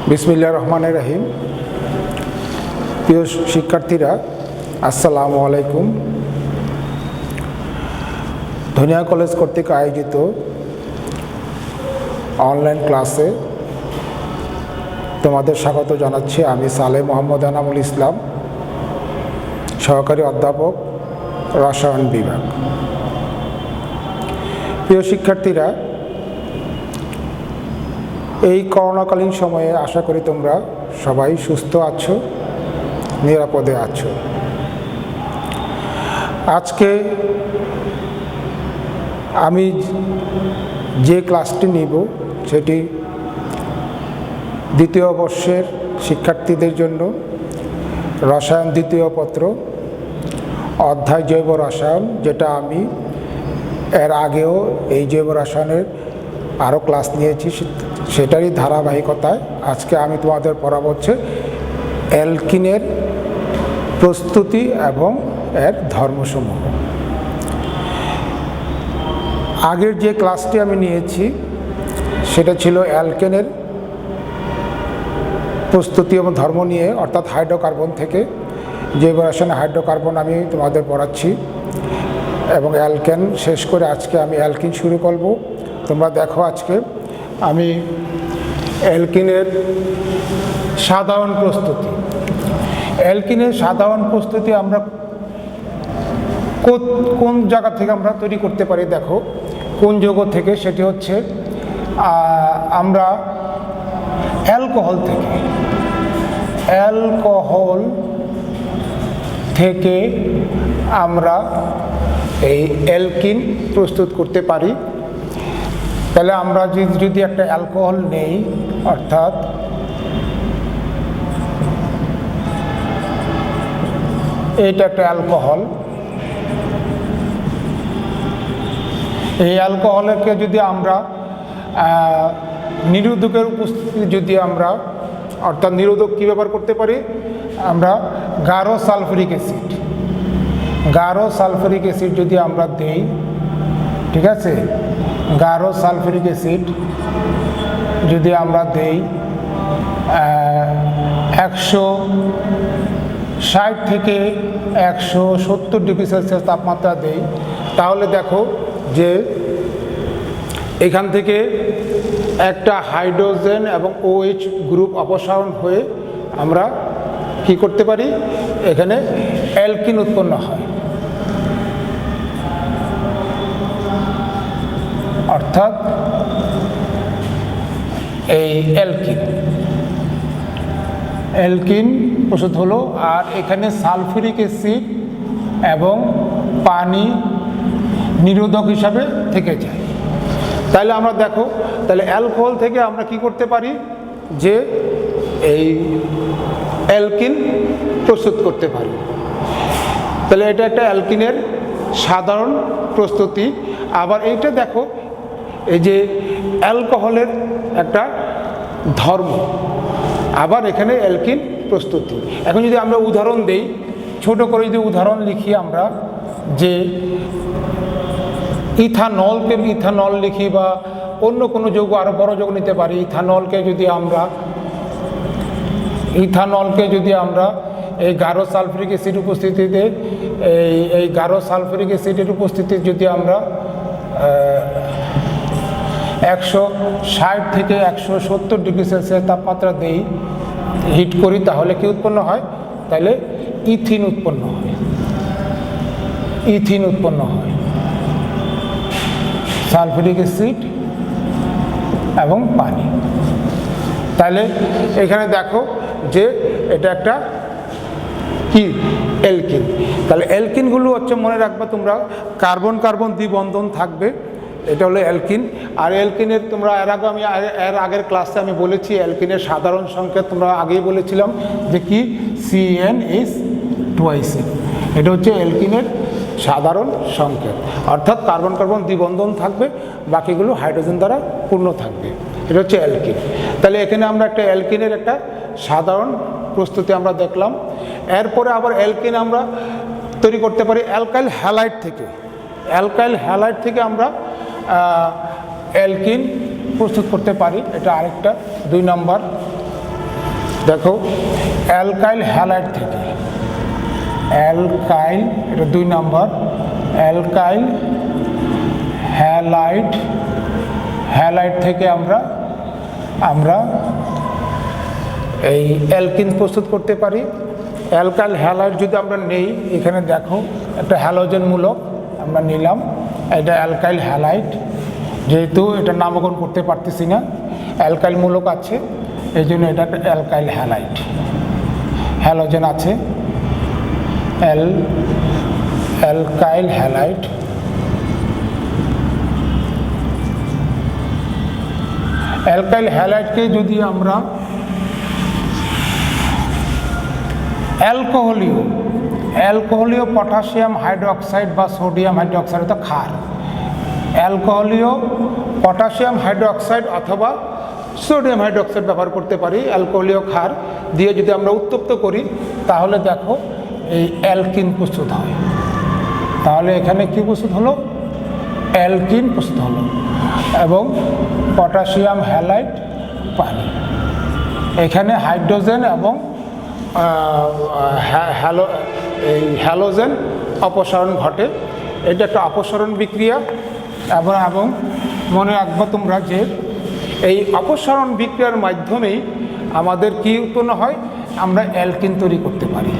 বিসমিল্লাহির রহমানির রহিম। প্রিয় শিক্ষার্থীরা, আসসালামু আলাইকুম। ধনিয়া কলেজ কর্তৃক আয়োজিত অনলাইন ক্লাসে তোমাদের স্বাগত জানাচ্ছি। আমি সালেহ মোহাম্মদ এনামুল ইসলাম, সহকারী অধ্যাপক, রসায়ন বিভাগ। প্রিয় শিক্ষার্থীরা, এই করোনাকালীন সময়ে আশা করি তোমরা সবাই সুস্থ আছো, নিরাপদে আছো। আজকে আমি যে ক্লাসটি নিব সেটি দ্বিতীয় বর্ষের শিক্ষার্থীদের জন্য রসায়ন দ্বিতীয় পত্র, অধ্যায় জৈব রসায়ন, যেটা আমি এর আগেও এই জৈব রসায়নের আরও ক্লাস নিয়েছি, সেটারই ধারাবাহিকতায় আজকে আমি তোমাদের পড়াবো হচ্ছে অ্যালকিনের প্রস্তুতি এবং এর ধর্মসমূহ। আগের যে ক্লাসটি আমি নিয়েছি সেটা ছিল অ্যালকেনের প্রস্তুতি এবং ধর্ম নিয়ে, অর্থাৎ হাইড্রোকার্বন থেকে। জৈব রসায়নে হাইড্রোকার্বন আমি তোমাদের পড়াচ্ছি এবং অ্যালকেন শেষ করে আজকে আমি অ্যালকিন শুরু করব। তোমরা দেখো, আজকে আমি অ্যালকিনের সাধারণ প্রস্তুতি। অ্যালকিনের সাধারণ প্রস্তুতি আমরা কোন জায়গা থেকে আমরা তৈরি করতে পারি, দেখো কোন যৌগ থেকে। সেটি হচ্ছে আমরা অ্যালকোহল থেকে আমরা এই অ্যালকিন প্রস্তুত করতে পারি। তাহলে আমরা যদি একটা অ্যালকোহল নেই, অর্থাৎ এইটা একটা অ্যালকোহল, এই অ্যালকোহলকে যদি আমরা নিরোধকের উপস্থিতি যদি আমরা, অর্থাৎ নিরোধক কী ব্যবহার করতে পারি, আমরা গাঢ় সালফিউরিক অ্যাসিড যদি আমরা দেই, ঠিক আছে, গাঢ় সালফিউরিক অ্যাসিড যদি আমরা দেই 160 থেকে 170 ডিগ্রি সেলসিয়াস তাপমাত্রা দেই, তাহলে দেখো যে এখান থেকে একটা হাইড্রোজেন এবং OH গ্রুপ অপসারণ হয়ে আমরা কি করতে পারি, এখানে অ্যালকিন উৎপন্ন হয়। অর্থাৎ এই অ্যালকিন প্রস্তুত হলো। আর এখানে সালফিউরিক অ্যাসিড এবং পানি নিরোধক হিসাবে থেকে যায়। তাহলে আমরা দেখো, তাহলে অ্যালকোহল থেকে আমরা কি করতে পারি, যে এই অ্যালকিন প্রস্তুত করতে পারি। তাহলে এটা একটা অ্যালকিনের সাধারণ প্রস্তুতি। আবার এইটা দেখো, এই যে অ্যালকোহলের একটা ধর্ম, আবার এখানে অ্যালকিন প্রস্তুতি। এখন যদি আমরা উদাহরণ দেই, ছোট করে যদি উদাহরণ লিখি আমরা, যে ইথানল লিখি, বা অন্য কোনো যৌগ, আরও বড় যৌগ নিতে পারি। ইথানলকে যদি আমরা এই গাঢ় সালফিউরিক অ্যাসিড উপস্থিতিতে, এই গাঢ় সালফিউরিক অ্যাসিডের উপস্থিতিতে যদি আমরা 160 থেকে 170 ডিগ্রি সেলসিয়াস তাপমাত্রা দেই, হিট করি, তাহলে কি উৎপন্ন হয়, তাহলে ইথিন উৎপন্ন হয়। সালফিউরিক অ্যাসিড এবং পানি। তাহলে এখানে দেখো যে এটা একটা কি, অ্যালকিন। তাহলে অ্যালকিনগুলো হচ্ছে, মনে রাখবে তোমরা, কার্বন কার্বন দ্বিবন্ধন থাকবে, এটা হলো অ্যালকিন। আর অ্যালকিনের তোমরা এর আগের ক্লাসে আমি বলেছি, অ্যালকিনের সাধারণ সংকেত তোমরা আগেই বলেছিলাম যে কি, CN2H। এটা হচ্ছে অ্যালকিনের সাধারণ সংকেত, অর্থাৎ কার্বন কার্বন দ্বিবন্ধন থাকবে, বাকিগুলো হাইড্রোজেন দ্বারা পূর্ণ থাকবে। এটা হচ্ছে অ্যালকিন। তাহলে এখানে আমরা একটা অ্যালকিনের একটা সাধারণ প্রস্তুতি আমরা দেখলাম। এরপরে আবার অ্যালকিন আমরা তৈরি করতে পারি অ্যালকাইল হ্যালাইড থেকে আমরা অ্যালকিন প্রস্তুত করতে পারি। এটা আরেকটা 2 নম্বর দেখো অ্যালকাইল হ্যালাইড থেকে, অ্যালকাইল এটা 2 নম্বর, অ্যালকাইল হ্যালাইড, হ্যালাইড থেকে আমরা এই অ্যালকিন প্রস্তুত করতে পারি। অ্যালকাইল হ্যালাইড যদি আমরা নেই, এখানে দেখো একটা হ্যালোজেন মূলক আমরা নিলাম, এটা অ্যালকাইল হ্যালাইড, যেহেতু এটা নামকরণ করতে পারতেছি না, অ্যালকাইল মূলক আছে এই জন্য এটা একটা অ্যালকাইল হ্যালাইড, হ্যালোজেন আছে, অ্যালকাইল হ্যালাইড। অ্যালকাইল হ্যালাইডকে যদি আমরা অ্যালকোহলীয় পটাশিয়াম হাইড্রোক্সাইড বা সোডিয়াম হাইড্রোক্সাইড তো ক্ষার, অ্যালকোহলীয় পটাশিয়াম হাইড্রোক্সাইড অথবা সোডিয়াম হাইড্রোক্সাইড ব্যবহার করতে পারি। অ্যালকোহলীয় ক্ষার দিয়ে যদি আমরা উত্তপ্ত করি তাহলে দেখো এই অ্যালকিন প্রস্তুত হয়। তাহলে এখানে কি প্রস্তুত হলো? অ্যালকিন প্রস্তুত হলো এবং পটাশিয়াম হ্যালাইড পানি, এখানে হাইড্রোজেন এবং হ্যালোজেন অপসারণ ঘটে। এটা একটা অপসারণ বিক্রিয়া এবং মনে রাখবো তোমরা যে এই অপসারণ বিক্রিয়ার মাধ্যমেই আমাদের কি উৎপন্ন হয়, আমরা অ্যালকিন তৈরি করতে পারি।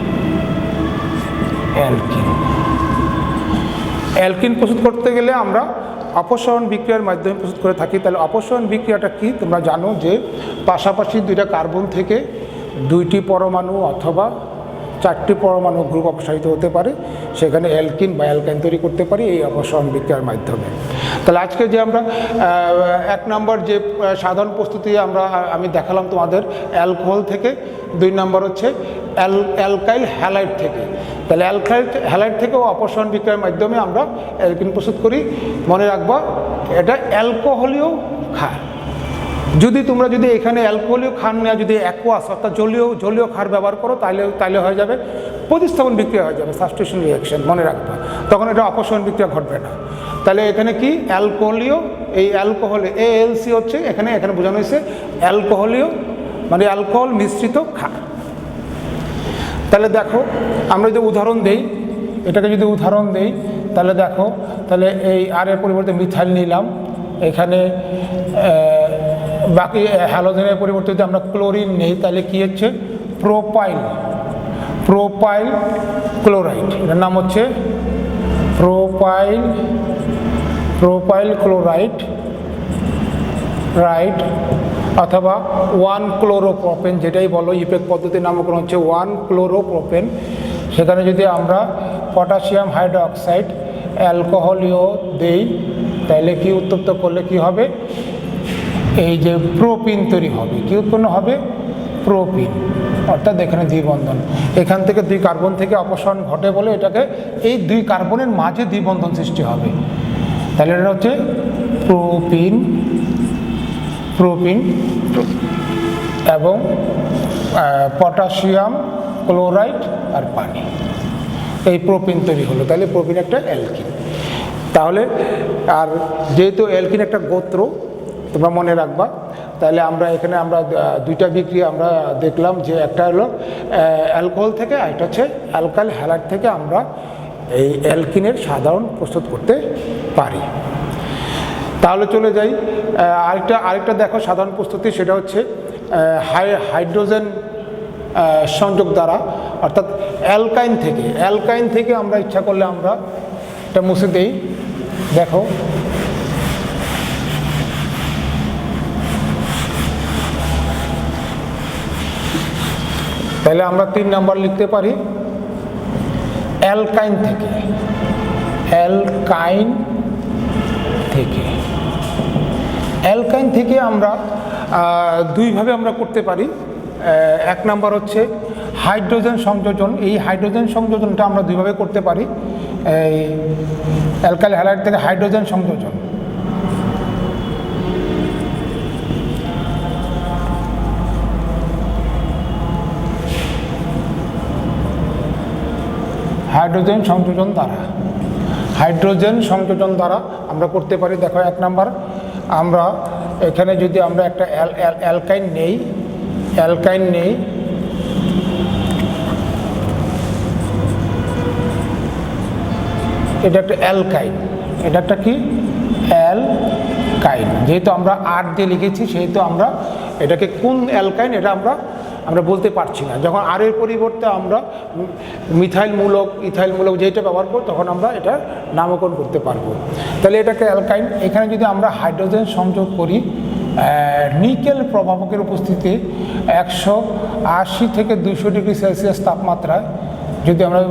অ্যালকিন প্রস্তুত করতে গেলে আমরা অপসারণ বিক্রিয়ার মাধ্যমে প্রস্তুত করে থাকি। তাহলে অপসারণ বিক্রিয়াটা কি তোমরা জানো যে পাশাপাশি 2টা কার্বন থেকে 2টি পরমাণু অথবা 4টি পরমাণু গ্রুপ অপসারিত হতে পারে, সেখানে অ্যালকিন বা অ্যালকাইন তৈরি করতে পারি এই অপসারণ বিক্রিয়ার মাধ্যমে। তাহলে আজকে যে আমরা 1 নম্বর যে সাধারণ প্রস্তুতি আমি দেখালাম তোমাদের অ্যালকোহল থেকে, 2 নম্বর হচ্ছে অ্যালকাইল হ্যালাইড থেকে। তাহলে অ্যালকাইল হ্যালাইড থেকেও অপসারণ বিক্রিয়ার মাধ্যমে আমরা অ্যালকিন প্রস্তুত করি। মনে রাখবা এটা অ্যালকোহলীয় ক্ষার। তোমরা যদি এখানে অ্যালকোহলীয় ক্ষার নেওয়া যদি অ্যাকোয়াস অর্থাৎ জলীয় ক্ষার ব্যবহার করো তাহলে হয়ে যাবে প্রতিস্থাপন বিক্রিয়া হয়ে যাবে, সাবস্টিটিউশন রিঅ্যাকশন। মনে রাখবা তখন এটা অপসারণ বিক্রিয়া ঘটবে না। তাহলে এখানে কি অ্যালকোহলীয়, এই অ্যালকোহল ALC হচ্ছে এখানে বোঝানো হয়েছে অ্যালকোহলীয় মানে অ্যালকোহল মিশ্রিত ক্ষার। তাহলে দেখো আমরা যদি উদাহরণ দেই, এটাকে যদি উদাহরণ দেই তাহলে দেখো, তাহলে এই আর এর পরিবর্তে মিথাইল নিলাম, এখানে বাকি হ্যালোজেনের পরিবর্তে যদি আমরা ক্লোরিন নেই তাহলে কি হচ্ছে প্রোপাইল ক্লোরাইড, এটার নাম হচ্ছে প্রোপাইল ক্লোরাইড অথবা 1-ক্লোরোপ্রোপেন, যেটাই বলো ইপেক পদ্ধতির নামকরণ হচ্ছে 1-ক্লোরোপ্রোপেন। সেখানে যদি আমরা পটাশিয়াম হাইড্রোক্সাইড অ্যালকোহলীয় দেই তাহলে কি উত্তপ্ত করলে কি হবে, এই যে প্রোপিন তৈরি হবে। কি উৎপন্ন হবে? প্রোপিন, অর্থাৎ এখানে দ্বিবন্ধন, এখান থেকে 2 কার্বন থেকে অপসারণ ঘটে বলে এটাকে এই 2 কার্বনের মাঝে দ্বিবন্ধন সৃষ্টি হবে। তাহলে এটা হচ্ছে প্রোপিন এবং পটাশিয়াম ক্লোরাইড আর পানি, এই প্রোপিন তৈরি হলো। তাহলে প্রোপিন একটা অ্যালকিন। তাহলে আর যেহেতু অ্যালকিন একটা গোত্র তোমরা মনে রাখবা, তাহলে এখানে আমরা 2টা বিক্রিয়া আমরা দেখলাম, যে একটা হলো অ্যালকোহল থেকে আর একটা হচ্ছে অ্যালকাইল হ্যালাইড থেকে আমরা এই অ্যালকিনের সাধারণ প্রস্তুত করতে পারি। তাহলে চলে যাই আরেকটা দেখো সাধারণ প্রস্তুতি, সেটা হচ্ছে হাইড্রোজেন সংযোগ দ্বারা, অর্থাৎ অ্যালকাইন থেকে আমরা ইচ্ছা করলে আমরা এটা মুছে দেই। দেখো তাহলে আমরা 3 নম্বর লিখতে পারি অ্যালকাইন থেকে আমরা 2 ভাবে আমরা করতে পারি। 1 নম্বর হচ্ছে হাইড্রোজেন সংযোজন। এই হাইড্রোজেন সংযোজনটা আমরা 2 ভাবে করতে পারি। এই অ্যালকাইল হ্যালাইড থেকে হাইড্রোজেন সংযোজন, হাইড্রোজেন সংযোজন দ্বারা আমরা করতে পারি। দেখো 1 নম্বর, আমরা এখানে যদি আমরা একটা অ্যালকাইন নেই এটা একটা অ্যালকাইন, এটা একটা কি অ্যালকাইন। যেহেতু আমরা আর দিয়ে লিখেছি সেহেতু আমরা এটাকে কোন অ্যালকাইন এটা আমরা বলতে পারছি না। যখন আর এর পরিবর্তে আমরা মিথাইলমূলক ইথাইলমূলক যেটা ব্যবহার করব তখন আমরা এটা নামকরণ করতে পারবো। তাহলে এটাকে অ্যালকাইন। এখানে যদি আমরা হাইড্রোজেন সংযোগ করি নিকেল প্রভাবকের উপস্থিতিতে 180 থেকে 200 ডিগ্রি সেলসিয়াস তাপমাত্রায় যদি আমরা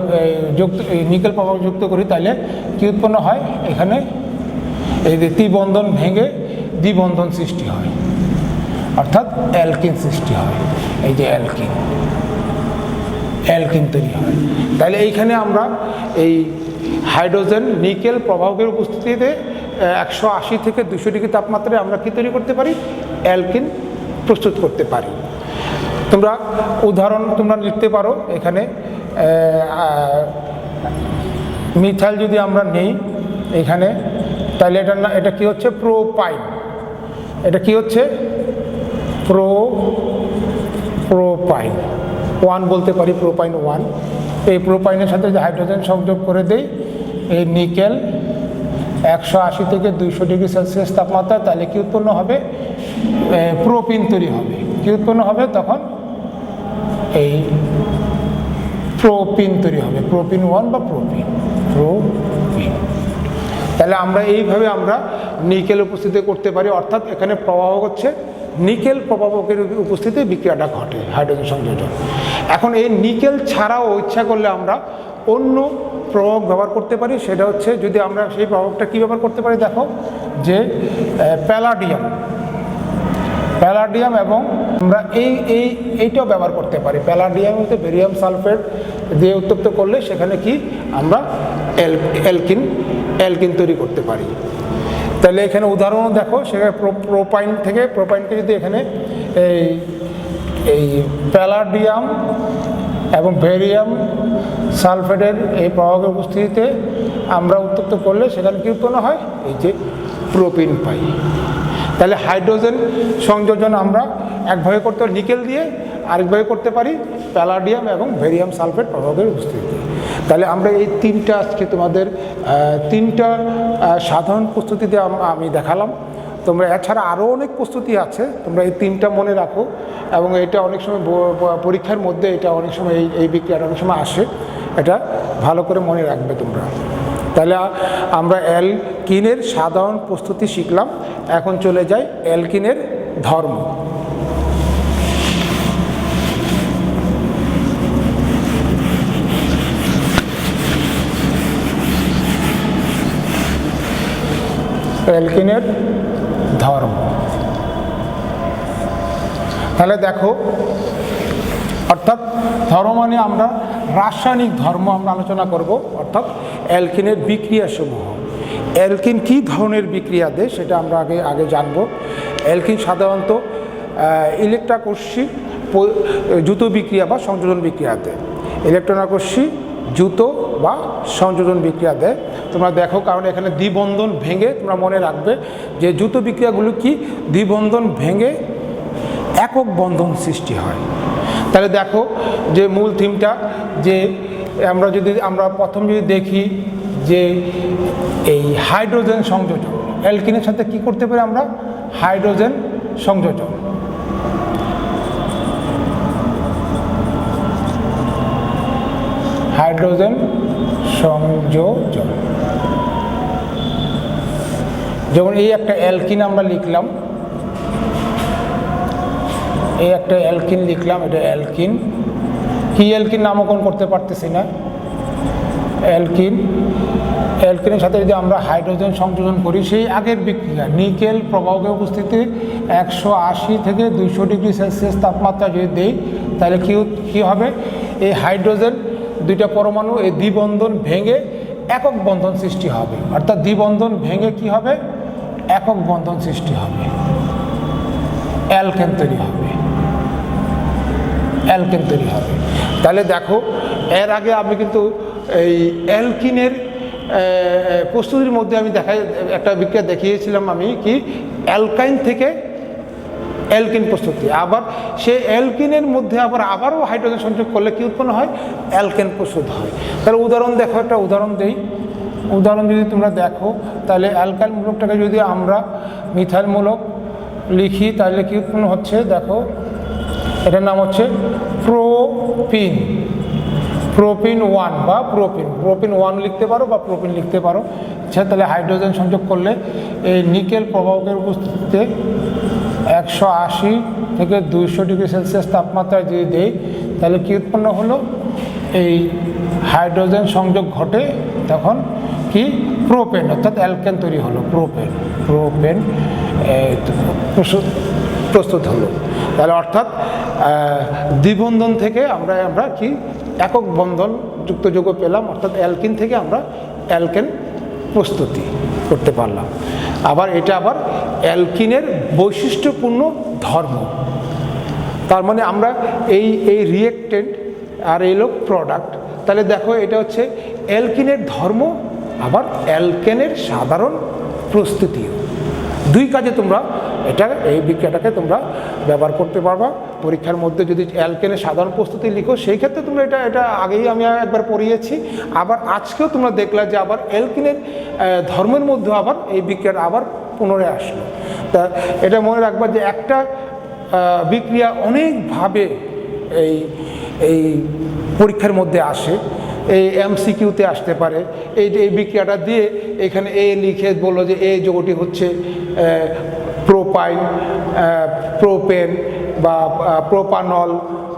নিকেল প্রভাবক যুক্ত করি তাহলে কি উৎপন্ন হয়, এখানে এই যে ত্রিবন্ধন ভেঙে দ্বিবন্ধন সৃষ্টি হয়, অর্থাৎ অ্যালকিন সৃষ্টি হয়। এই যে অ্যালকিন তৈরি হয়। তাহলে এইখানে আমরা এই হাইড্রোজেন নিকেল প্রভাবকের উপস্থিতিতে 180 থেকে 200 ডিগ্রি তাপমাত্রায় আমরা কি তৈরি করতে পারি, অ্যালকিন প্রস্তুত করতে পারি। তোমরা উদাহরণ তোমরা লিখতে পারো এখানে মিথাইল যদি আমরা নেই এখানে, তাহলে এটা কি হচ্ছে প্রোপাইন। এটা কি হচ্ছে প্রোপাইন 1 বলতে পারি, প্রোপাইন 1। এই প্রোপাইনের সাথে যে হাইড্রোজেন সংযোগ করে দেই এই নিকেল 180 থেকে 200 ডিগ্রি সেলসিয়াস তাপমাত্রা, তাহলে কি উৎপন্ন হবে, প্রোপিন তৈরি হবে। কি উৎপন্ন হবে তখন, এই প্রোপিন তৈরি হবে, প্রোপিন 1 বা প্রোপিন। তাহলে আমরা এইভাবে আমরা নিকেল উপস্থিতি করতে পারি, অর্থাৎ এখানে প্রভাবক হচ্ছে নিকেল প্রভাবকের উপস্থিতি বিক্রিয়াটা ঘটে হাইড্রোজেন সংযোজন। এখন এই নিকেল ছাড়াও ইচ্ছা করলে আমরা অন্য প্রভাবক ব্যবহার করতে পারি। সেটা হচ্ছে যদি আমরা সেই প্রভাবকটা কী ব্যবহার করতে পারি, দেখো যে প্যালাডিয়াম এবং আমরা এইটাও ব্যবহার করতে পারি। প্যালাডিয়াম হতে বেরিয়াম সালফেট দিয়ে উত্তপ্ত করলে সেখানে কি আমরা অ্যালকিন তৈরি করতে পারি। তাহলে এখানে উদাহরণও দেখো, সেখানে প্রোপাইনকে যদি এখানে এই প্যালাডিয়াম এবং বেরিয়াম সালফেটের এই প্রভাবের উপস্থিতিতে আমরা উত্তপ্ত করলে সেখানে কি উৎপন্ন হয়, এই যে প্রোপিন পাই। তাহলে হাইড্রোজেন সংযোজন আমরা একভাবে করতে পারি নিকেল দিয়ে, আরেকভাবে করতে পারি প্যালাডিয়াম এবং বেরিয়াম সালফেট প্রভাবের উপস্থিতিতে। তাহলে আমরা এই তিনটা আজকে তোমাদের তিনটা সাধারণ প্রস্তুতিতে আমি দেখালাম। তোমরা এছাড়া আরও অনেক প্রস্তুতি আছে, তোমরা এই তিনটা মনে রাখো। এবং এটা অনেক সময় পরীক্ষার মধ্যে এটা অনেক সময় এই বিক্রিয়াটা অনেক সময় আসে, এটা ভালো করে মনে রাখবে তোমরা। তাহলে আমরা অ্যালকিনের সাধারণ প্রস্তুতি শিখলাম। এখন চলে যাই অ্যালকিনের ধর্ম। অ্যালকিনের ধর্ম, তাহলে দেখো, অর্থাৎ ধর্ম মানে আমরা রাসায়নিক ধর্ম আমরা আলোচনা করব, অর্থাৎ অ্যালকিনের বিক্রিয়াসমূহ। অ্যালকিন কী ধরনের বিক্রিয়া দেয় সেটা আমরা আগে জানব। অ্যালকিন সাধারণত ইলেকট্রাকর্ষী দ্রুত বিক্রিয়া বা সংযোজন বিক্রিয়া দেয়। ইলেকট্রন আকর্ষী দ্রুত বা সংযোজন বিক্রিয়া দেয়। তোমরা দেখো, কারণ এখানে দ্বিবন্ধন ভেঙে, তোমরা মনে রাখবে যে দ্রুত বিক্রিয়াগুলো কি দ্বিবন্ধন ভেঙে একক বন্ধন সৃষ্টি হয়। তাহলে দেখো যে মূল থিমটা, যে আমরা প্রথম যদি দেখি যে এই হাইড্রোজেন সংযোজন, অ্যালকিনের সাথে কি করতে পারি আমরা, হাইড্রোজেন সংযোজন। হাইড্রোজেন সংযোজন, যেমন এই একটা অ্যালকিন আমরা লিখলাম, এই একটা অ্যালকিন লিখলাম, এটা অ্যালকিন। কি অ্যালকিন নামকরণ করতে পারতেছি না, অ্যালকিনের সাথে যদি আমরা হাইড্রোজেন সংযোজন করি, সেই আগের বিক্রিয়া নিকেল প্রভাবকের উপস্থিতি 180 থেকে 200 ডিগ্রি সেলসিয়াস তাপমাত্রা যদি দেই, তাহলে কি হবে, এই হাইড্রোজেন দুইটা পরমাণু এই দ্বিবন্ধন ভেঙে একক বন্ধন সৃষ্টি হবে। অর্থাৎ দ্বিবন্ধন ভেঙে কি হবে, একক বন্ধন সৃষ্টি হবে, অ্যালকেন তৈরি হবে। তাহলে দেখো, এর আগে আমি কিন্তু এই অ্যালকিনের প্রস্তুতির মধ্যে আমি একটা বিক্রিয়া দেখিয়েছিলাম আমি, কি অ্যালকাইন থেকে অ্যালকিন প্রস্তুতি। আবার সেই অ্যালকিনের মধ্যে আবারও হাইড্রোজেন সংযোগ করলে কি উৎপন্ন হয়, অ্যালকেন প্রস্তুত হয়। তাহলে উদাহরণ দেখো, একটা উদাহরণ দেই। উদাহরণ যদি তোমরা দেখো, তাহলে অ্যালকাইল মূলকটাকে যদি আমরা মিথাইল মূলক লিখি তাহলে কি উৎপন্ন হচ্ছে, দেখো এটার নাম হচ্ছে প্রোপিন, প্রোপিন 1 বা প্রোপিন 1 লিখতে পারো বা প্রোপিন লিখতে পারো। আচ্ছা, তাহলে হাইড্রোজেন সংযোগ করলে এই নিকেল প্রবাহকের উপস্থিতিতে 180 থেকে 200 ডিগ্রি সেলসিয়াস তাপমাত্রায় যদি দেই তাহলে কি উৎপন্ন হলো, এই হাইড্রোজেন সংযোগ ঘটে, তখন কি প্রোপেন অর্থাৎ অ্যালকেন তৈরি হলো, প্রোপেন প্রস্তুত হলো। তাহলে অর্থাৎ দ্বিবন্ধন থেকে আমরা কি একক বন্ধন যুক্ত যৌগ পেলাম, অর্থাৎ অ্যালকিন থেকে আমরা অ্যালকেন প্রস্তুতি করতে পারলাম। আবার এটা আবার অ্যালকিনের বৈশিষ্ট্যপূর্ণ ধর্ম, তার মানে আমরা এই রিয়েক্টেন্ট আর এলো প্রোডাক্ট, তাহলে দেখো এটা হচ্ছে অ্যালকিনের ধর্ম, আবার অ্যালকেনের সাধারণ প্রস্তুতিও। দুই কাজে তোমরা এই বিক্রিয়াটাকে তোমরা ব্যবহার করতে পারবা। পরীক্ষার মধ্যে যদি অ্যালকেনের সাধারণ প্রস্তুতি লিখো সেই ক্ষেত্রে তোমরা এটা আগেই আমি একবার পড়িয়েছি, আবার আজকেও তোমরা দেখলা যে আবার অ্যালকিনের ধর্মের মধ্যে আবার এই বিক্রিয়াটা আবার পুনরায় আসলো। তা এটা মনে রাখবা যে একটা বিক্রিয়া অনেকভাবে এই পরীক্ষার মধ্যে আসে, এই এমসিকিউতে আসতে পারে। এই বিক্রিয়াটা দিয়ে এখানে এ লিখে বললো যে এই যৌগটি হচ্ছে প্রোপাইন, প্রোপেন বা প্রোপানল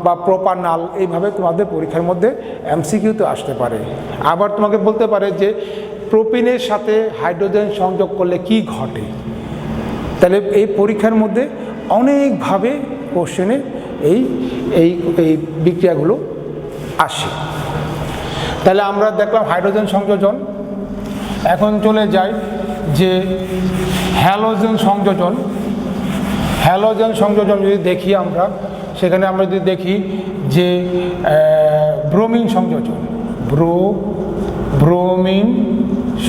বা প্রোপানাল, এইভাবে তোমাদের পরীক্ষার মধ্যে এমসিকিউতে আসতে পারে। আবার তোমাকে বলতে পারে যে প্রোপিনের সাথে হাইড্রোজেন সংযোগ করলে কি ঘটে। তাহলে এই পরীক্ষার মধ্যে অনেকভাবে কোশ্চেনে এই বিক্রিয়াগুলো আসে। তাহলে আমরা দেখলাম হাইড্রোজেন সংযোজন। এখন চলে যাই যে হ্যালোজেন সংযোজন। হ্যালোজেন সংযোজন যদি দেখি আমরা, সেখানে আমরা যদি দেখি যে ব্রোমিন সংযোজন, ব্রোমিন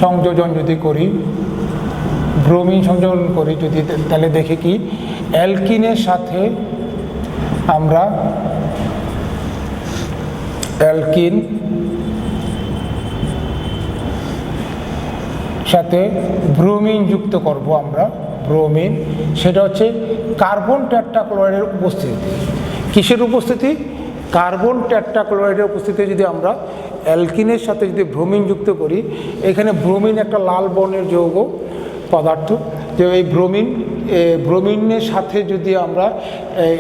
সংযোজন যদি করি, ব্রোমিন সংযোজন করি যদি, তাহলে দেখি কি অ্যালকিনের সাথে আমরা অ্যালকিন সাথে ব্রোমিন যুক্ত করব আমরা, ব্রোমিন, সেটা হচ্ছে কার্বন টেট্রাক্লোরাইডের উপস্থিতি। কিসের উপস্থিতি? কার্বন টেট্রাক্লোরাইডের উপস্থিতি যদি আমরা অ্যালকিনের সাথে যদি ব্রোমিন যুক্ত করি, এখানে ব্রোমিন একটা লাল বর্ণের যৌগ পদার্থ, যে এই ব্রোমিনের সাথে যদি আমরা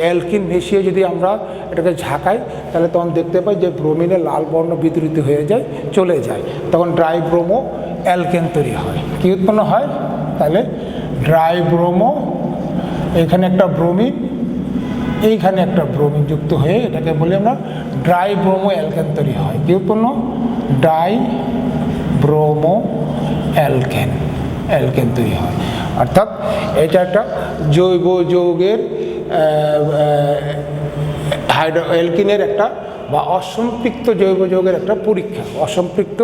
অ্যালকিন মিশিয়ে যদি আমরা এটাকে ঝাঁকাই তাহলে তখন দেখতে পাই যে ব্রোমিনের লাল বর্ণ বিদ্যুৎ হয়ে যায়, চলে যায়, তখন ড্রাই ব্রোমো অ্যালকেন তৈরি হয়। কি উৎপন্ন হয়? তাহলে ড্রাই ব্রোমো, এখানে একটা ব্রোমিন, এইখানে একটা ব্রোমিন যুক্ত হয়ে এটাকে বলি আমরা ড্রাই ব্রোমো অ্যালকেন তৈরি হয়। কি উৎপন্ন? ডাই ব্রোমো অ্যালকেন তৈরি হয়। অর্থাৎ এটা একটা জৈব যৌগের অ্যালকিনের একটা বা অসম্পৃক্ত জৈব যৌগের একটা পরীক্ষা। অসম্পৃক্ত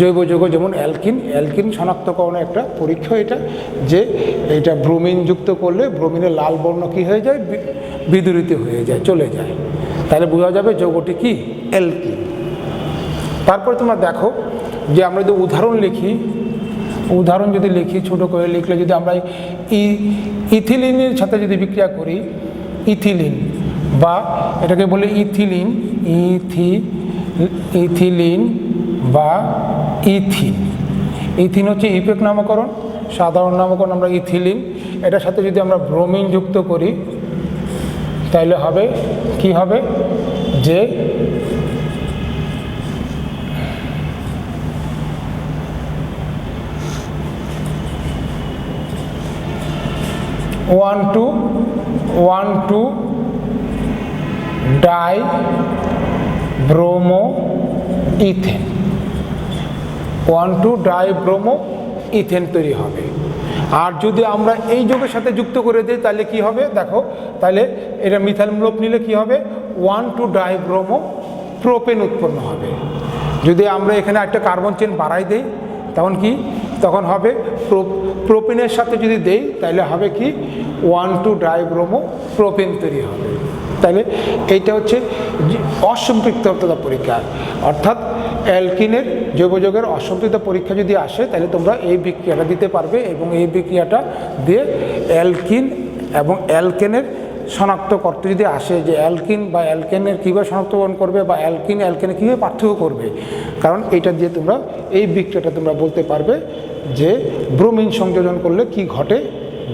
জৈব যৌগ যেমন অ্যালকিন শনাক্তকরণের একটা পরীক্ষা এটা, যে এটা ব্রোমিন যুক্ত করলে ব্রোমিনের লাল বর্ণ কী হয়ে যায়? বিদূরিত হয়ে যায়, চলে যায়। তাহলে বোঝা যাবে যৌগটি কি? অ্যালকিন। তারপরে তোমরা দেখো যে আমরা যদি উদাহরণ লিখি, উদাহরণ যদি লিখি ছোটো করে লিখলে, যদি আমরা ইথিলিনের সাথে যদি বিক্রিয়া করি, ইথিলিন বা এটাকে বলে ইথিলিন বা ইথিন হচ্ছে ইপেক নামকরণ, সাধারণ নামকরণ আমরা ইথিলিন, এটার সাথে যদি আমরা ব্রোমিন যুক্ত করি তাহলে হবে কি হবে? যে one two dibromoethane, 1,2 dibromoethane তৈরি হবে। আর যদি আমরা এই যৌগের সাথে যুক্ত করে দিই তাহলে কি হবে? দেখো, তাহলে এটা মিথাইল মূলক নিলে কি হবে? 1,2 ডাই ব্রোমো প্রোপেন উৎপন্ন হবে। যদি আমরা এখানে একটা কার্বন চেন বাড়াই দেই তখন হবে প্রোপেনের সাথে যদি দেই তাহলে হবে কি? 1,2 ডাই ব্রোমো প্রোপেন তৈরি হবে। তাহলে এইটা হচ্ছে অসম্পৃক্ততা পরীক্ষা, অর্থাৎ অ্যালকিনের জৈব যৌগের অসম্পৃক্ত পরীক্ষা যদি আসে তাহলে তোমরা এই বিক্রিয়াটা দিতে পারবে এবং এই বিক্রিয়াটা দিয়ে অ্যালকিন এবং অ্যালকেনের শনাক্ত করতে যদি আসে যে অ্যালকিন বা অ্যালকেনের কীভাবে শনাক্তকরণ করবে বা অ্যালকেনে কীভাবে পার্থক্য করবে, কারণ এইটা দিয়ে তোমরা এই বিক্রিয়াটা তোমরা বলতে পারবে যে ব্রোমিন সংযোজন করলে কি ঘটে,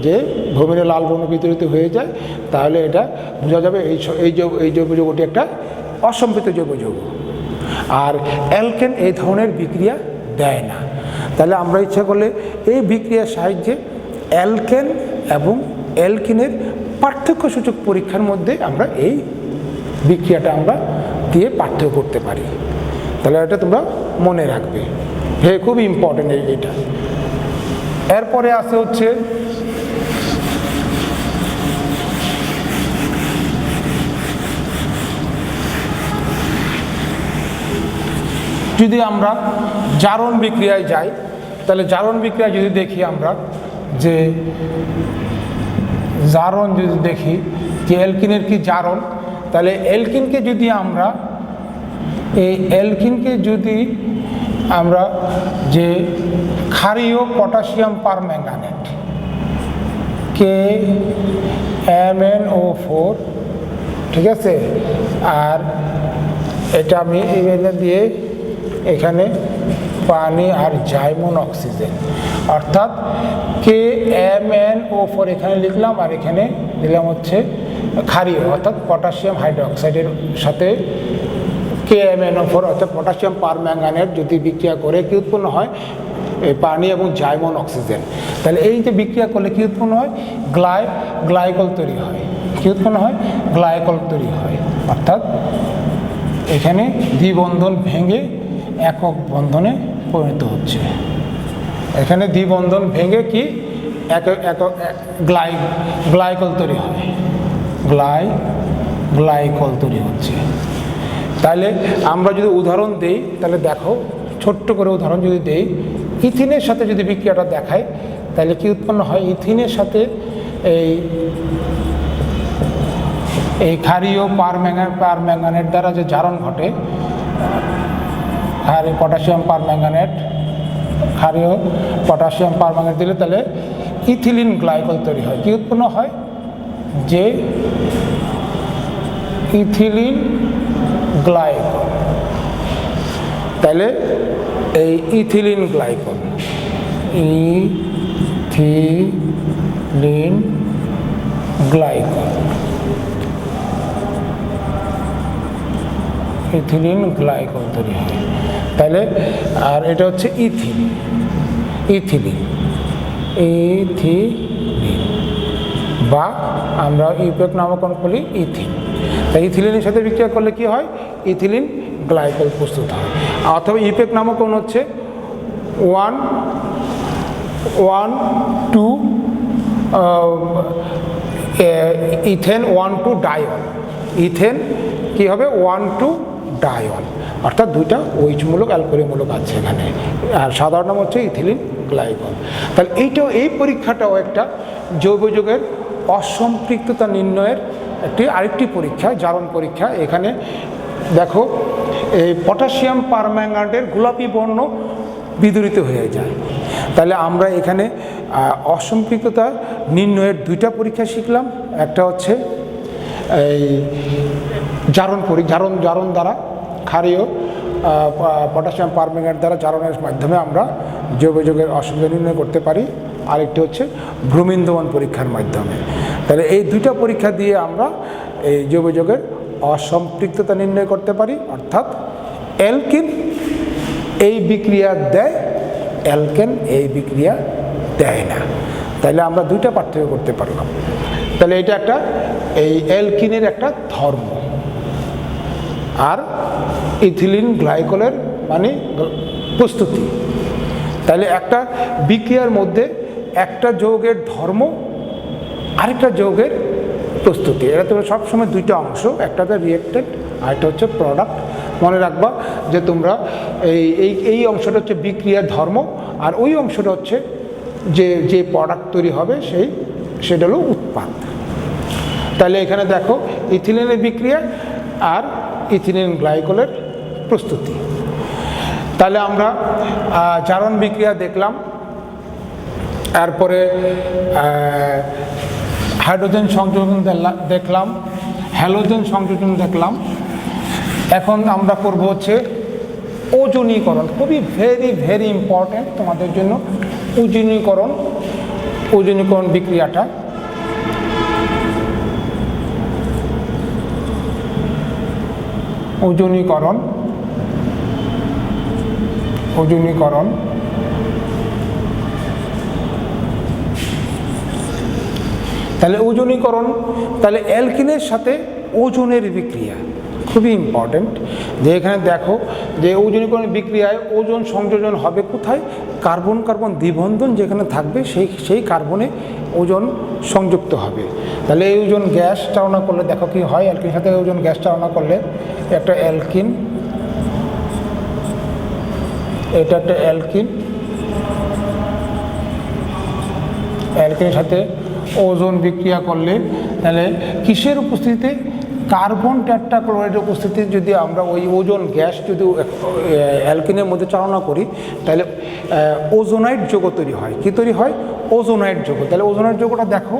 যে ব্রোমিনের লাল বর্ণ বিতরিত হয়ে যায়, তাহলে এটা বোঝা যাবে এই জৈব যৌগটি একটা অসম্পৃক্ত জৈব যৌগ। আর অ্যালকেন এই ধরনের বিক্রিয়া দেয় না। তাহলে আমরা ইচ্ছা করলে এই বিক্রিয়ার সাহায্যে অ্যালকেন এবং অ্যালকিনের পার্থক্যসূচক পরীক্ষার মধ্যে আমরা এই বিক্রিয়াটা আমরা দিয়ে পার্থক্য করতে পারি। তাহলে এটা তোমরা মনে রাখবে, খুব ইম্পর্টেন্ট এইটা। এরপরে আছে হচ্ছে যদি আমরা জারণ বিক্রিয়ায় যাই, তাহলে জারণ বিক্রিয়ায় যদি দেখি আমরা যে জারণ যদি দেখি যে অ্যালকিনের কি জারণ, তাহলে অ্যালকিনকে যদি আমরা যে ক্ষারীয় পটাশিয়াম পারম্যাঙ্গানেট KMnO4, ঠিক আছে, আর এটা আমি এখানে দিয়ে এখানে পানি আর জাইমন অক্সিজেন, অর্থাৎ KMnO4 এখানে লিখলাম আর এখানে দিলাম হচ্ছে ক্ষারীয় অর্থাৎ পটাশিয়াম হাইড্রোক্সাইডের সাথে KMnO4 অর্থাৎ পটাশিয়াম পারম্যাঙ্গানেট যদি বিক্রিয়া করে কি উৎপন্ন হয়, পানি এবং জাইমন অক্সিজেন। তাহলে এই যে বিক্রিয়া করলে কি উৎপন্ন হয়, গ্লাইকল তৈরি হয়। কি উৎপন্ন হয়, গ্লাইকল তৈরি হয়, অর্থাৎ এখানে দ্বিবন্ধন ভেঙে একক বন্ধনে পরিণত হচ্ছে। এখানে দ্বিবন্ধন ভেঙে কি গ্লাইকল তৈরি হয়, গ্লাইকল তৈরি হচ্ছে। তাহলে আমরা যদি উদাহরণ দেই, তাহলে দেখো ছোট্ট করে উদাহরণ যদি দেই, ইথিনের সাথে যদি বিক্রিয়াটা দেখায় তাহলে কি উৎপন্ন হয়, ইথিনের সাথে এই ক্ষারীয় পারম্যাঙ্গানেট দ্বারা যে জারণ ঘটে, পটাশিয়াম পারম্যাঙ্গানেট, ক্ষারীয় পটাশিয়াম পারম্যাঙ্গানেট দিলে তাহলে ইথিলিন গ্লাইকল তৈরি হয়। কি উৎপন্ন হয়, যে ইথিলিন গ্লাইকল। তাহলে এই ethylene glycol, ethylene glycol, ethylene glycol তৈরি হয়। তাহলে আর এটা হচ্ছে ইথিলিন বা আমরা ইউপেক নামকরণ করি ইথিন। তাই ইথিলিনের সাথে বিক্রিয়া করলে কি হয়, ইথিলিন গ্লাইকল প্রস্তুত হয়। অথবা ইউপেক নামকরণ হচ্ছে 1,2 ইথেন 1,2 ডায়ল। ইথেন কি হবে, 1,2 ডায়ল, অর্থাৎ দুইটা OH-মূলক অ্যালকোহলিমূলক আছে এখানে, আর সাধারণ নাম হচ্ছে ইথিলিন গ্লাইকল। তাহলে এই পরীক্ষাটাও একটা জৈব যৌগের অসম্পৃক্ততা নির্ণয়ের আরেকটি পরীক্ষা, জারণ পরীক্ষা। এখানে দেখো এই পটাশিয়াম পারম্যাঙ্গানেটের গোলাপি বর্ণ বিদরিত হয়ে যায়। তাহলে আমরা এখানে অসম্পৃক্ততা নির্ণয়ের দুইটা পরীক্ষা শিখলাম। একটা হচ্ছে এই জারণ দ্বারা, ক্ষারীয় পটাশিয়াম পারম্যাঙ্গানেট দ্বারা জারণের মাধ্যমে আমরা জৈব যৌগের অসম্পৃক্ততা নির্ণয় করতে পারি। আরেকটি হচ্ছে ব্রোমিন দমন পরীক্ষার মাধ্যমে। তাহলে এই দুইটা পরীক্ষা দিয়ে আমরা এই জৈব যৌগের অসম্পৃক্ততা নির্ণয় করতে পারি, অর্থাৎ অ্যালকিন এই বিক্রিয়া দেয়, অ্যালকেন এই বিক্রিয়া দেয় না। তাহলে আমরা দুইটা পার্থক্য করতে পারলাম। তাহলে এটা একটা এই অ্যালকিনের একটা ধর্ম, আর ইথিলিন গ্লাইকলের মানে প্রস্তুতি। তাহলে একটা বিক্রিয়ার মধ্যে একটা যৌগের ধর্ম, আরেকটা যৌগের প্রস্তুতি, এটা তো সবসময় দুইটা অংশ, একটা হচ্ছে রিয়েক্টেন্ট আর একটা হচ্ছে প্রোডাক্ট। মনে রাখবা যে তোমরা এই অংশটা হচ্ছে বিক্রিয়ার ধর্ম, আর ওই অংশটা হচ্ছে যে প্রোডাক্ট তৈরি হবে সেটা হলো উৎপাদ। তাহলে এখানে দেখো ইথিলিনের বিক্রিয়া আর ইথিলিন গ্লাইকলের প্রস্তুতি। তাহলে আমরা জারণ বিক্রিয়া দেখলাম, এরপরে হাইড্রোজেন সংযোজন দেখলাম, হ্যালোজেন সংযোজন দেখলাম। এখন আমরা করব হচ্ছে ওজনীকরণ, খুবই ভেরি ইম্পর্টেন্ট তোমাদের জন্য ওজনীকরণ বিক্রিয়াটা। ওজনীকরণ তাহলে ওজনীকরণ, তাহলে অ্যালকিনের সাথে ওজনের বিক্রিয়া খুবই ইম্পর্টেন্ট। যে এখানে দেখো যে ওজনীকরণ বিক্রিয়ায় ওজন সংযোজন হবে কোথায়? কার্বন কার্বন দ্বিবন্ধন যেখানে থাকবে সেই কার্বনে ওজন সংযুক্ত হবে। তাহলে এই ওজন গ্যাস চালনা করলে দেখো কি হয়, অ্যালকিনের সাথে ওজন গ্যাস চালনা করলে একটা অ্যালকিন, এটা একটা অ্যালকিনের সাথে ওজন বিক্রিয়া করলে তাহলে কিসের উপস্থিতিতে? কার্বন টেট্রাক্লোরাইডের উপস্থিতিতে যদি আমরা ওই ওজন গ্যাস যদি অ্যালকিনের মধ্যে চালনা করি তাহলে ওজোনাইড যৌগ তৈরি হয়। কি তৈরি হয়? ওজোনাইড যৌগ। তাহলে ওজোনাইড যৌগটা দেখো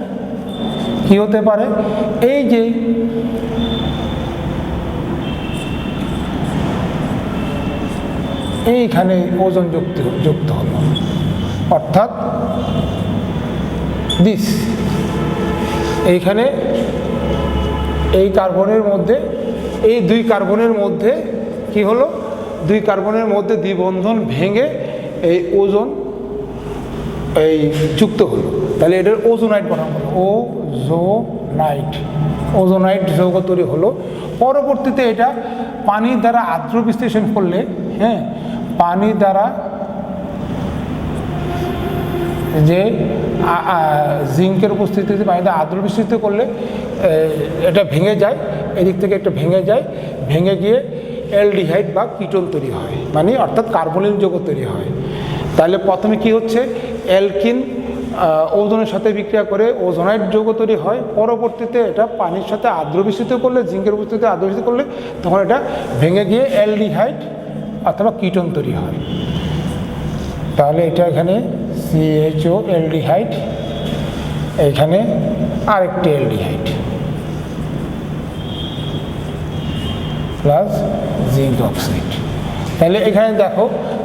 কি হতে পারে, এই যে এইখানে ওজন যুক্ত হলো, অর্থাৎ দিস এইখানে এই কার্বনের মধ্যে, এই দুই কার্বনের মধ্যে কি হলো, দুই কার্বনের মধ্যে দ্বিবন্ধন ভেঙে এই ওজন এই যুক্ত হলো। তাহলে এটার ওজোনাইড বানানো হলো, ওজোনাইড যৌগ তৈরি হলো। পরবর্তীতে এটা পানির দ্বারা আর্দ্র বিশ্লেষণ করলে, হ্যাঁ, পানির দ্বারা যে জিঙ্কের উপস্থিতিতে পানিতে আর্দ্র বিশ্লেষিত করলে এটা ভেঙে যায়, এদিক থেকে একটা ভেঙে গিয়ে অ্যালডিহাইড বা কিটোন তৈরি হয়, মানে অর্থাৎ কার্বনিল যৌগ তৈরি হয়। তাহলে প্রথমে কি হচ্ছে, অ্যালকিন ওজনের সাথে বিক্রিয়া করে ওজোনাইড যৌগ তৈরি হয়। পরবর্তীতে এটা পানির সাথে আর্দ্র মিশ্রিত করলে, জিঙ্কের উপস্থিতিতে আর্দ্র মিশ্রিত করলে তখন এটা ভেঙে গিয়ে অ্যালডিহাইড অথবা কিটোন তৈরি হয়। তাহলে এটা এখানে CHO অ্যালডিহাইড, এইখানে আরেকটি অ্যালডিহাইড প্লাস জিঙ্ক অক্সাইড। তাহলে এখানে দেখো,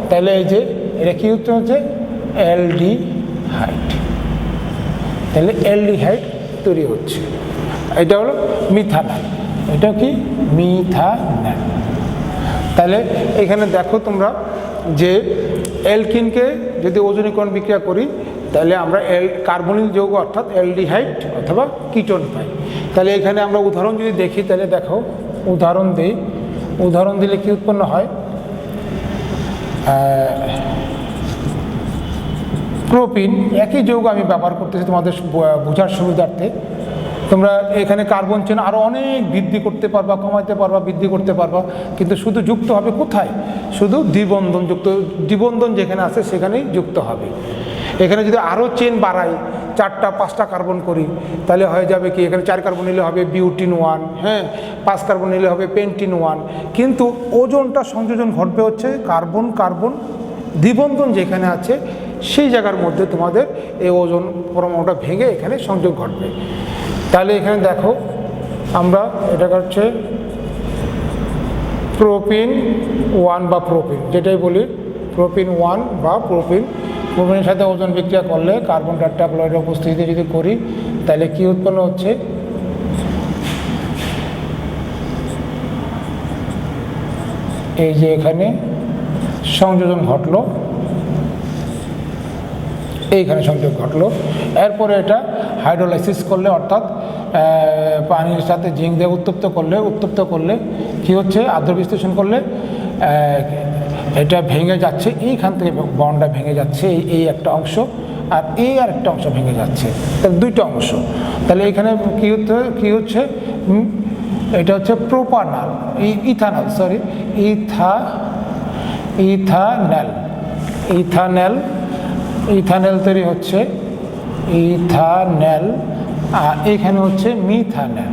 তাহলে এই যে এটা কি হচ্ছে অ্যালডিহাইড, তাহলে অ্যালডিহাইড তৈরি হচ্ছে। এটা হলো মিথানল, এটা কি মিথানল। তাহলে এখানে দেখো তোমরা যে অ্যালকিনকে যদি ওজনীকরণ বিক্রিয়া করি তাহলে আমরা কার্বনিল যৌগ অর্থাৎ অ্যালডিহাইড অথবা কিটোন পাই। তাহলে এখানে আমরা উদাহরণ যদি দেখি তাহলে দেখো, উদাহরণ দিলে কি উৎপন্ন হয়, প্রোপিন, একই যৌগ আমি ব্যবহার করতেছি তোমাদের বোঝার সুবিধার্থে। তোমরা এখানে কার্বন চেন আরও অনেক বৃদ্ধি করতে পারবা, কমাইতে পারবা, বৃদ্ধি করতে পারবা, কিন্তু শুধু যুক্ত হবে কোথায়? শুধু দ্বিবন্ধন যেখানে আছে সেখানেই যুক্ত হবে। এখানে যদি আরও চেন বাড়াই, 4টা 5টা কার্বন করি তাহলে হয়ে যাবে কি, এখানে 4 কার্বন নিলে হবে বিউটিন 1, হ্যাঁ, 5 কার্বন নিলে হবে পেন্টিন 1। কিন্তু ওজনটা সংযোজন ঘটবে হচ্ছে কার্বন কার্বন দ্বিবন্ধন যেখানে আছে সেই জায়গার মধ্যে তোমাদের এই ওজন পরমাণুটা ভেঙে এখানে সংযোগ ঘটবে। তাহলে এখানে দেখো আমরা এটা হচ্ছে প্রোপিন 1 বা প্রোপিন, যেটাই বলি প্রোপিন 1 বা প্রোপিনের সাথে ওজন বিক্রিয়া করলে কার্বন টেট্রাক্লোরাইডের উপস্থিতিতে যদি করি তাহলে কি উৎপন্ন হচ্ছে, এই যে এখানে সংযোজন ঘটলো, এইখানে সংযোগ ঘটলো। এরপরে এটা হাইড্রোলাইসিস করলে অর্থাৎ পানির সাথে জিঙ্ক দিয়ে উত্তপ্ত করলে কি হচ্ছে, আর্দ্র বিশ্লেষণ করলে এটা ভেঙে যাচ্ছে, এইখান থেকে বন্ডটা ভেঙে যাচ্ছে, এই একটা অংশ আর এই আর একটা অংশ ভেঙে যাচ্ছে, তাহলে 2টা অংশ। তাহলে এখানে কি হচ্ছে এটা হচ্ছে প্রোপানল, ইথানেল তৈরি হচ্ছে, ইথানেল। আর এখানে হচ্ছে মিথানেল।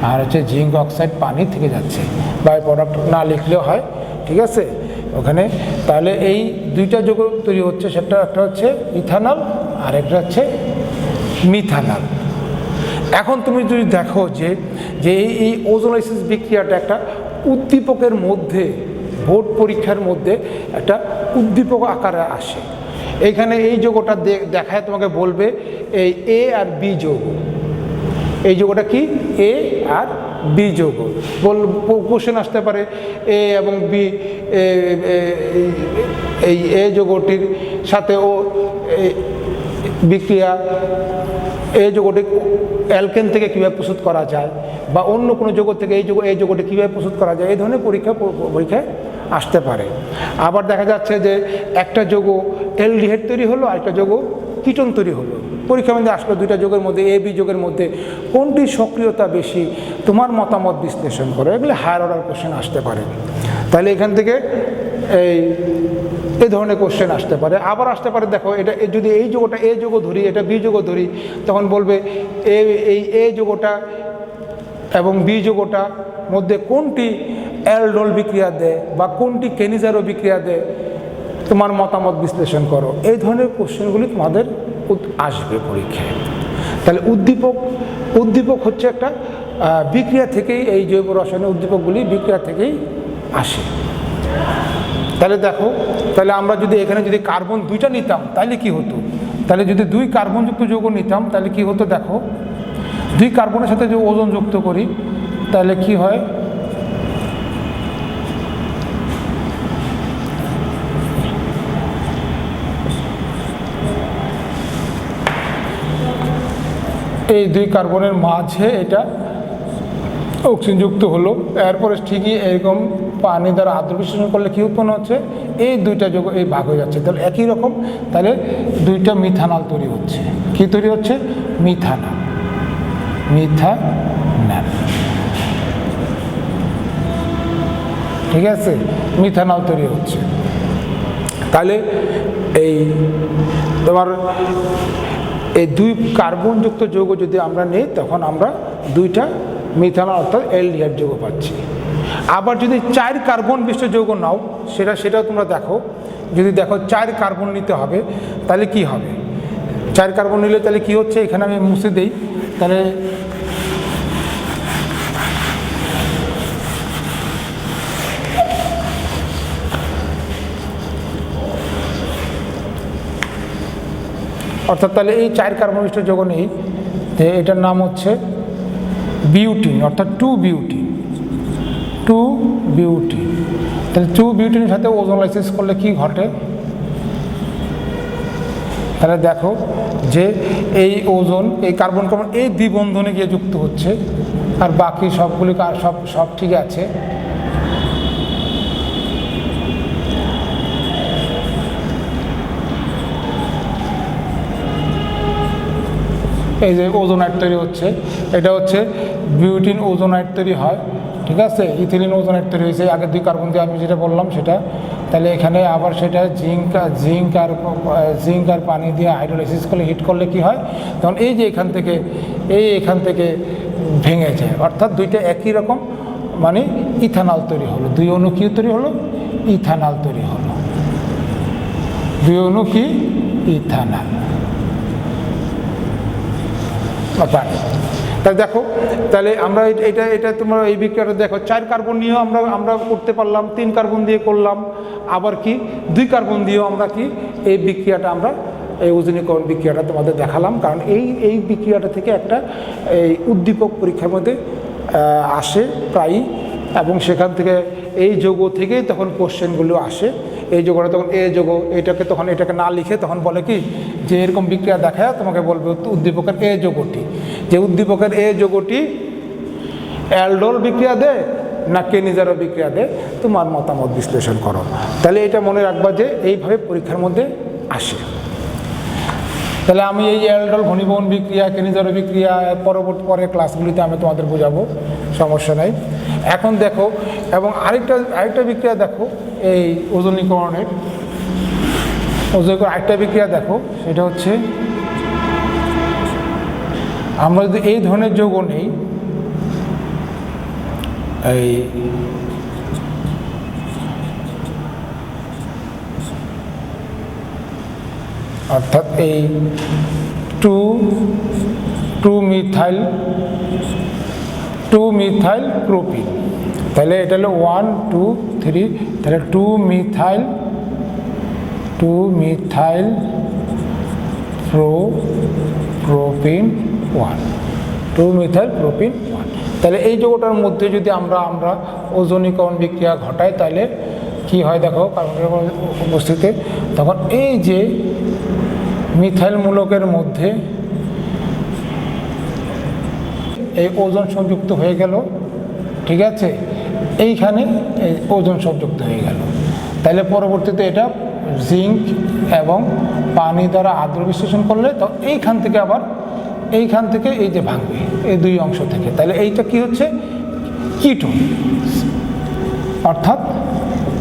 আর হচ্ছে জিঙ্ক অক্সাইড পানি থেকে যাচ্ছে, বাই প্রোডাক্ট না লিখলেও হয়, ঠিক আছে ওখানে। তাহলে এই দুইটা যৌগ তৈরি হচ্ছে, সেটা একটা হচ্ছে ইথানল আর একটা হচ্ছে মিথানল। এখন তুমি যদি দেখো যে যে এই ওজোলাইসিস বিক্রিয়াটা একটা উদ্দীপকের মধ্যে, বোর্ড পরীক্ষার মধ্যে একটা উদ্দীপক আকারে আসে। এইখানে এই যৌগটা দেখায় তোমাকে বলবে এই এ আর বি যৌগ, এই যৌগটা কি এ আর বি যৌগ। কোশ্চেন আসতে পারে এ এবং বি, এই এ যৌগটির সাথে ও বিক্রিয়া, এই যৌগটি অ্যালকেন থেকে কীভাবে প্রস্তুত করা যায়, বা অন্য কোনো যৌগ থেকে এই যৌগটি কীভাবে প্রস্তুত করা যায়, এই ধরনের পরীক্ষায় আসতে পারে। আবার দেখা যাচ্ছে যে একটা যৌগ অ্যালডিহাইড তৈরি হলো আর একটা যৌগ কিটোন তৈরি হলো, পরীক্ষার মধ্যে আসলো দুইটা যৌগের মধ্যে, এ বি যৌগের মধ্যে কোনটি সক্রিয়তা বেশি, তোমার মতামত বিশ্লেষণ করো। এগুলো হায়ার অর্ডার কোশ্চেন আসতে পারে। তাহলে এখান থেকে এই ধরনের কোশ্চেন আসতে পারে। আবার আসতে পারে, দেখো এটা যদি এই যৌগটা এ যৌগ ধরি, এটা বি যৌগ ধরি, তখন বলবে এই এ যৌগটা এবং বি যৌগটা মধ্যে কোনটি অ্যালডোল বিক্রিয়া দেয় বা কোনটি কেনিজারো বিক্রিয়া দেয়, তোমার মতামত বিশ্লেষণ করো। এই ধরনের কোশ্চেনগুলি তোমাদের আসবে পরীক্ষায়। তাহলে উদ্দীপক হচ্ছে একটা বিক্রিয়া থেকেই, এই জৈব রসায়নের উদ্দীপকগুলি বিক্রিয়া থেকেই আসে। তাহলে দেখো, তাহলে আমরা যদি এখানে যদি কার্বন দুইটা নিতাম তাহলে কি হতো, তাহলে যদি দুই কার্বনযুক্ত যৌগ নিতাম তাহলে কি হতো, দেখো দুই কার্বনের সাথে যদি ওজন যুক্ত করি তাহলে কি হয়, এই দুই কার্বনের মাঝে এটা অক্সিজেন যুক্ত হলো, এরপরে ঠিকই এরকম পানি দ্বারা আদ্র বিশ্লেষণ করলে কী উৎপন্ন হচ্ছে, এই দুইটা যৌগ এই ভাগ হয়ে যাচ্ছে, তাহলে একই রকম, তাহলে দুইটা মিথানল তৈরি হচ্ছে। কি তৈরি হচ্ছে, মিথানল, ঠিক আছে, মিথানল তৈরি হচ্ছে। তাহলে এই তোমার এই দুই কার্বনযুক্ত যৌগ যদি আমরা নিই তখন আমরা দুইটা মিথানল অর্থাৎ অ্যালডিহাইড যৌগ পাচ্ছি। আবার যদি 4 কার্বন বিশিষ্ট যৌগ নাও, সেটাও তোমরা দেখো, যদি দেখো 4 কার্বন নিতে হবে তাহলে কি হবে, 4 কার্বন নিলে তাহলে কি হচ্ছে, এখানে আমি মুছে দেই, তাহলে অর্থাৎ তাহলে এই 4 কার্বন বিশিষ্ট যৌগ নেই, এটার নাম হচ্ছে বিউটিন, অর্থাৎ 2 বিউটিন। তাহলে 2 বিউটিনের সাথে ওজোলাইসিস করলে কি ঘটে, তাহলে দেখো যে এই ওজন, এই কার্বন এই দ্বিবন্ধনে গিয়ে যুক্ত হচ্ছে, আর বাকি সবগুলি সব ঠিক আছে। এই যে ওজোনাইড তৈরি হচ্ছে, এটা হচ্ছে বিউটিন ওজোনাইড তৈরি হয়, ঠিক আছে, ইথিলিন ওজোনাইড তৈরি হয়েছে আগে 2 কার্বন দিয়ে আমি যেটা বললাম সেটা। তাহলে এখানে আবার সেটা জিঙ্ক আর পানি দিয়ে হাইড্রোলাইসিস করলে, হিট করলে কি হয়, তখন এই যে এখান থেকে ভেঙে যায়, অর্থাৎ দুইটা একই রকম, মানে ইথানল তৈরি হলো, 2 অণু কি তৈরি হলো, ইথানল তৈরি হলো, 2 অণু কি ইথানল। তাহলে দেখো, তাহলে আমরা এটা তোমরা এই বিক্রিয়াটা দেখো, 4 কার্বন নিয়েও আমরা করতে পারলাম, 3 কার্বন দিয়ে করলাম, আবার কি 2 কার্বন দিয়েও আমরা কি এই বিক্রিয়াটা আমরা এই ওজনীকরণ বিক্রিয়াটা তোমাদের দেখালাম। কারণ এই বিক্রিয়াটা থেকে একটা এই উদ্দীপক পরীক্ষার মধ্যে আসে প্রায়ই, এবং সেখান থেকে এই যৌগ থেকেই তখন কোশ্চেনগুলো আসে। এই যৌগটা তখন এ যৌগ, এটাকে না লিখে তখন বলে কি যে এরকম বিক্রিয়া দেখায় তোমাকে বলবে উদ্দীপকের এ যৌগটি, যে উদ্দীপকের এ যৌগটি অ্যালডোল বিক্রিয়া দেয় না কেনিজারো বিক্রিয়া দেয়, তোমার মতামত বিশ্লেষণ করো। তাহলে এটা মনে রাখবা যে এইভাবে পরীক্ষার মধ্যে আসে। তাহলে আমি এই অ্যালডোল ঘনীভবন বিক্রিয়া, কেনিজারো বিক্রিয়া পরে ক্লাসগুলিতে আমি তোমাদের বোঝাবো, সমস্যা নাই। এখন দেখো, এবং আরেকটা বিক্রিয়া দেখো, এই ওজনীকরণের আরেকটা বিক্রিয়া দেখো, সেটা হচ্ছে আমরা যদি এই ধরনের যৌগ নেই, এই অর্থাৎ এই টু মিথাইল প্রোপিন, তাহলে এটা হলো 1 2 3, তাহলে 2 মিথাইল প্রোপিন 1, 2 মিথাইল প্রোপিন 1। তাহলে এই যৌগটার মধ্যে যদি আমরা ওজনীকরণ বিক্রিয়া ঘটাই তাহলে কি হয় দেখো কার্বনের উপস্থিতিতে, তখন এই যে মিথাইল মূলকের মধ্যে এই ওজন সংযুক্ত হয়ে গেল, ঠিক আছে, এইখানে এই ওজন সংযুক্ত হয়ে গেল। তাহলে পরবর্তীতে এটা জিঙ্ক এবং পানি দ্বারা আদ্র বিশ্লেষণ করলে তো এইখান থেকে এই যে ভাঙবে এই দুই অংশ থেকে, তাহলে এইটা কি হচ্ছে কিটোন, অর্থাৎ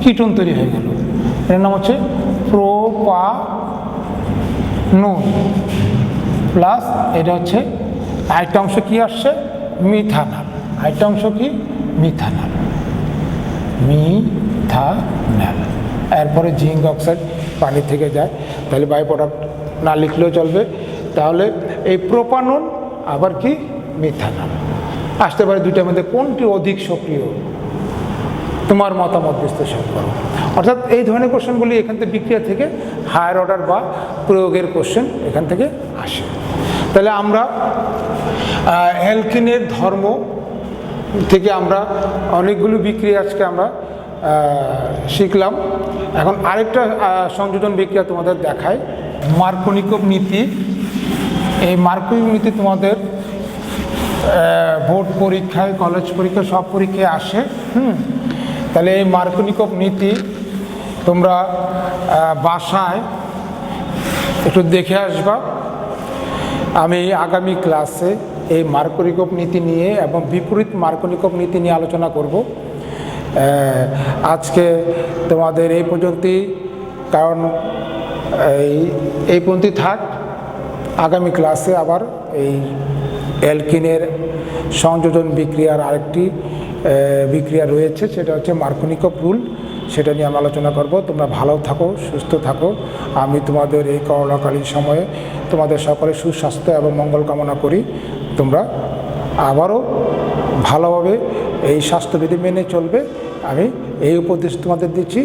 কিটোন তৈরি হয়ে গেল। এর নাম হচ্ছে প্রোপানন প্লাস এটা হচ্ছে আরেকটা অংশ কি আসছে মিথানল, আরেকটা অংশ কি মিথানল। এরপরে জিঙ্ক অক্সাইড পানি থেকে যায়, তাহলে বাই প্রোডাক্ট না লিখলেও চলবে। তাহলে এই প্রোপানন আবার কি মিথানল আসতে পারে, দুইটার মধ্যে কোনটি অধিক সক্রিয়, তোমার মতামত বিশ্লেষণ করো। অর্থাৎ এই ধরনের কোশ্চেনগুলি এখান থেকে বিক্রিয়া থেকে হায়ার অর্ডার বা প্রয়োগের কোশ্চেন এখান থেকে আসে। তাহলে আমরা অ্যালকিনের ধর্ম থেকে আমরা অনেকগুলো বিক্রিয়া আজকে আমরা শিখলাম। এখন আরেকটা সংযোজন বিক্রিয়া তোমাদের দেখায়, মার্কোনিকভ নীতি। এই মার্কোনিকভ নীতি তোমাদের বোর্ড পরীক্ষায়, কলেজ পরীক্ষায়, সব পরীক্ষায় আসে। তাহলে এই মার্কোনিকভ নীতি তোমরা বাসায় একটু দেখে আসবা। আমি আগামী ক্লাসে এই মার্কোনিকভ নীতি নিয়ে এবং বিপরীত মার্কোনিকভ নীতি নিয়ে আলোচনা করব। আজকে তোমাদের এই পর্যন্তই, কারণ এই পর্যন্তই থাক। আগামী ক্লাসে আবার এই অ্যালকিনের সংযোজন বিক্রিয়ার আরেকটি বিক্রিয়া রয়েছে, সেটা হচ্ছে মার্কোনিকভ রুল, সেটা নিয়ে আমি আলোচনা করব। তোমরা ভালো থাকো, সুস্থ থাকো। আমি তোমাদের এই করোনাকালীন সময়ে তোমাদের সকলের সুস্বাস্থ্য এবং মঙ্গল কামনা করি। তোমরা আবারও ভালোভাবে এই স্বাস্থ্যবিধি মেনে চলবে, আমি এই উপদেশ তোমাদের দিচ্ছি।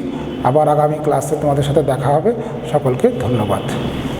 আবার আগামী ক্লাসে তোমাদের সাথে দেখা হবে। সকলকে ধন্যবাদ।